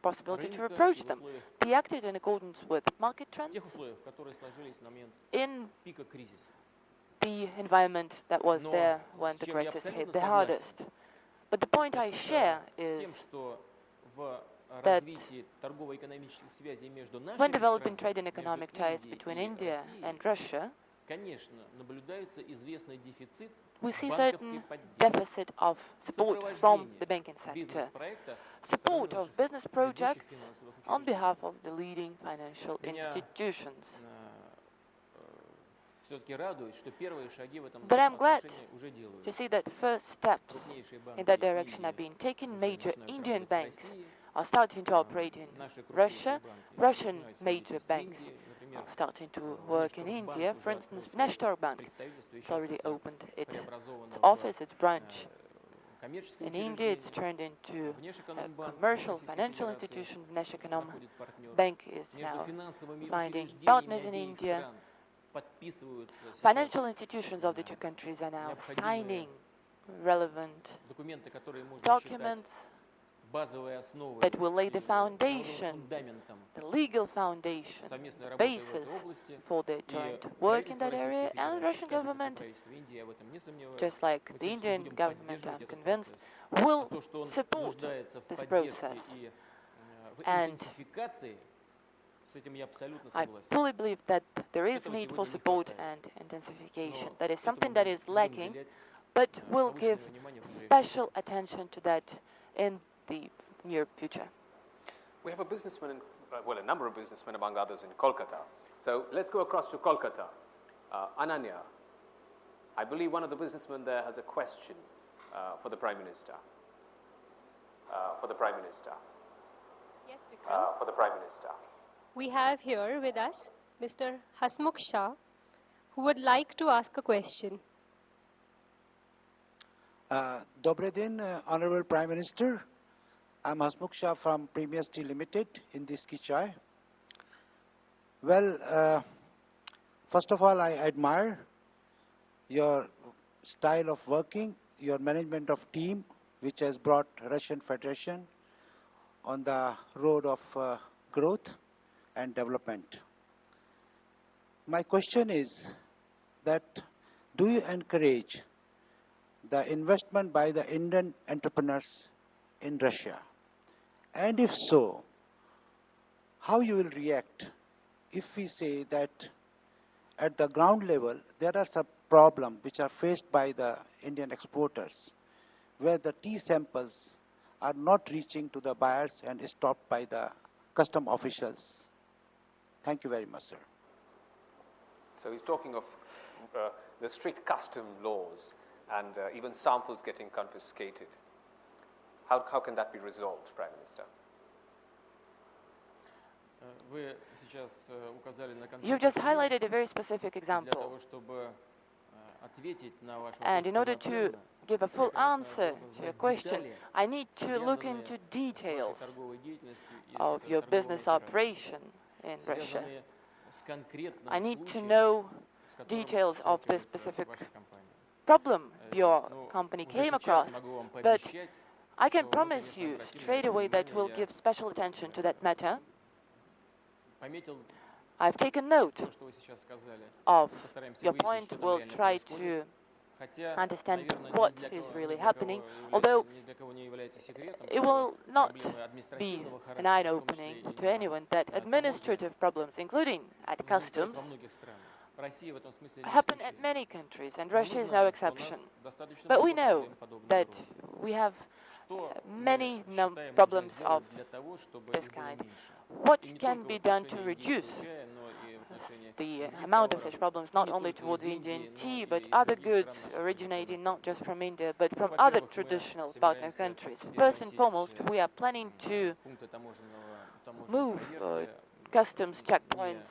possibility to approach them. They acted in accordance with market trends in the environment that was there when the crisis hit the hardest. But the point I share is that when developing trade and economic ties between India and Russia, we see certain deficit of support from the banking sector, support of business projects on behalf of the leading financial institutions. But I'm glad to see that first steps in that direction are being taken. Major Indian banks are starting to operate in Russia. Russian major banks are starting to work in India. For instance, Nashtor Bank has already opened its office, its branch in India. It's turned into a commercial financial institution. Nashekonom Bank is now finding partners in India. Financial institutions of the two countries are now signing relevant documents that will lay the foundation, the legal foundation, the basis for the joint work in that area. And the Russian government, just like the Indian government, I'm convinced, will support this process. And I fully believe that there is need for support and intensification. That is something that is lacking, but we'll give special attention to that in the near future. We have a businessman, well, a number of businessmen, among others, in Kolkata. So let's go across to Kolkata. Ananya, I believe one of the businessmen there has a question for the Prime Minister. Yes, Vikram. We have here with us Mr. Hasmukh Shah, who would like to ask a question. Dobre din, Honorable Prime Minister. I'm Hasmukh Shah from Premier Steel Limited in this Kichai. Well, first of all, I admire your style of working, your management of team, which has brought Russian Federation on the road of growth and development. My question is that do you encourage the investment by the Indian entrepreneurs in Russia? And if so, how you will react if we say that at the ground level there are some problems which are faced by the Indian exporters, where the tea samples are not reaching to the buyers and stopped by the custom officials? Thank you very much, sir. So he's talking of the strict custom laws and even samples getting confiscated. How can that be resolved, Prime Minister? You just highlighted a very specific example. And in order to give a full answer to your question, I need to look into details of your business operation in Russia. I need to know details of the specific problem your company came across, but I can promise you straight away that we'll give special attention to that matter. I've taken note of your point. We'll try to understand what is really happening, although it will not be an eye-opening to anyone that administrative problems, including at customs, happen at many countries, and Russia is no exception. But we know that we have many problems of this kind. What can be done to reduce the amount of such problems, not only towards Indian tea, but other goods originating not just from India, but from other traditional partner countries? First and foremost, we are planning to move customs checkpoints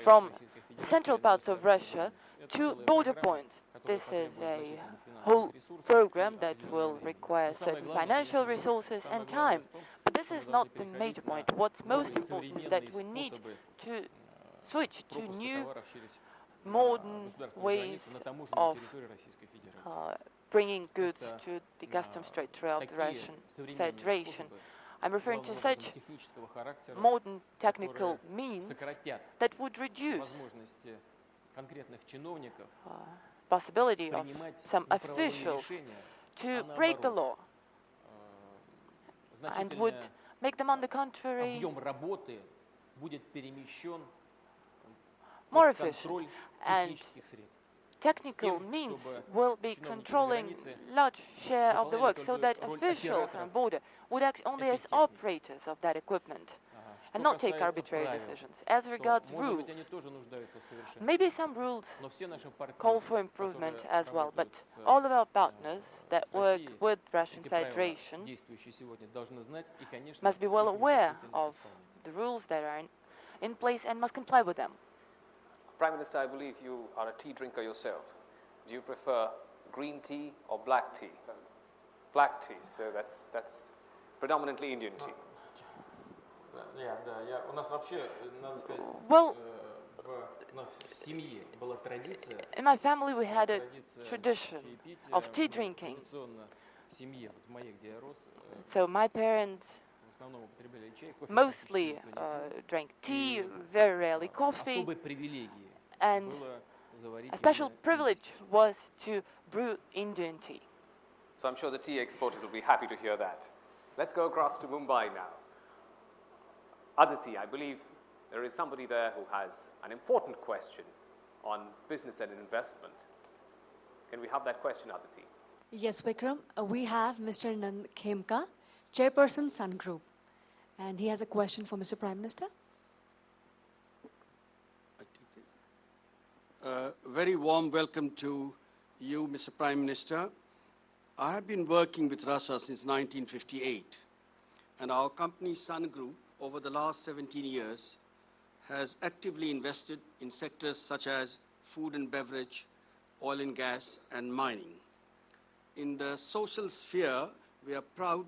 from central parts of Russia to border points. This is a whole program that will require certain financial resources and time. But this is not the major point. What's most important is that we need to switch to new, modern ways of bringing goods to the customs trade throughout the Russian Federation. I'm referring to such modern technical means that would reduce possibility of some officials to break the law and would make them, on the contrary, more efficient, and technical means will be controlling large share of the work, so that officials on border would act only as operators of that equipment and not take arbitrary decisions. As regards rules, maybe some rules call for improvement as well, but all of our partners that work with Russian Federation must be well aware of the rules that are in place and must comply with them. Prime Minister, I believe you are a tea drinker yourself. Do you prefer green tea or black tea? Black tea, so that's predominantly Indian tea. Well, in my family we had a tradition of tea drinking. So my parents mostly drank tea, very rarely coffee, and a special privilege was to brew Indian tea. So I'm sure the tea exporters will be happy to hear that. Let's go across to Mumbai now. Aditi, I believe there is somebody there who has an important question on business and investment. Can we have that question, Aditi? Yes, Vikram. We have Mr. Nand Khemka, Chairperson Sun Group, and he has a question for Mr. Prime Minister. Very warm welcome to you, Mr. Prime Minister. I have been working with Russia since 1958, and our company Sun Group over the last 17 years has actively invested in sectors such as food and beverage, oil and gas, and mining. In the social sphere, we are proud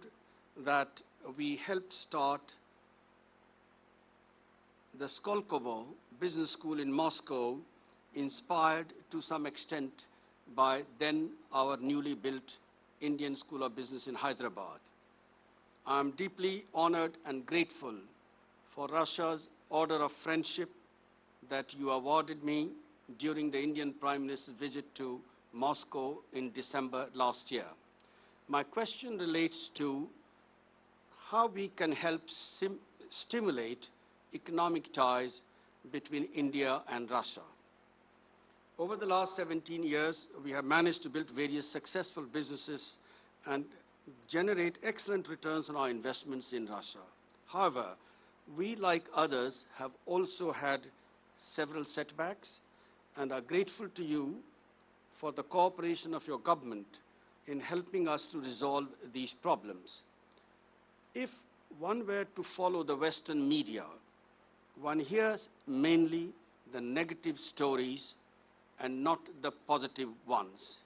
that we helped start the Skolkovo Business School in Moscow, inspired to some extent by then our newly built Indian School of Business in Hyderabad. I am deeply honored and grateful for Russia's Order of Friendship that you awarded me during the Indian Prime Minister's visit to Moscow in December last year. My question relates to how we can help stimulate economic ties between India and Russia. Over the last 17 years, we have managed to build various successful businesses and generate excellent returns on our investments in Russia. However, we, like others, have also had several setbacks and are grateful to you for the cooperation of your government in helping us to resolve these problems. If one were to follow the Western media, one hears mainly the negative stories and not the positive ones.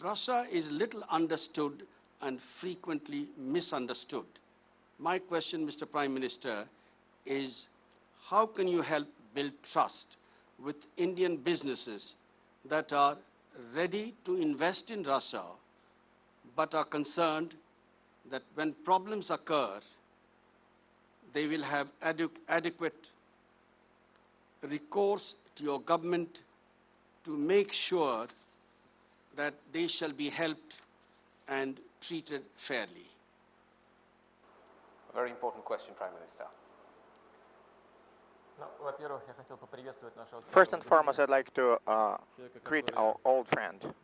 Russia is little understood and frequently misunderstood. My question, Mr. Prime Minister, is how can you help build trust with Indian businesses that are ready to invest in Russia but are concerned that when problems occur, they will have adequate recourse to your government to make sure that they shall be helped and treated fairly? A very important question, Prime Minister. First and foremost, I'd like to greet our old friend,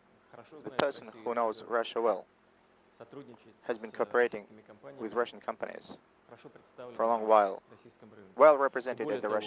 the person who knows Russia well, has been cooperating with Russian companies for a long while, well represented in the Russian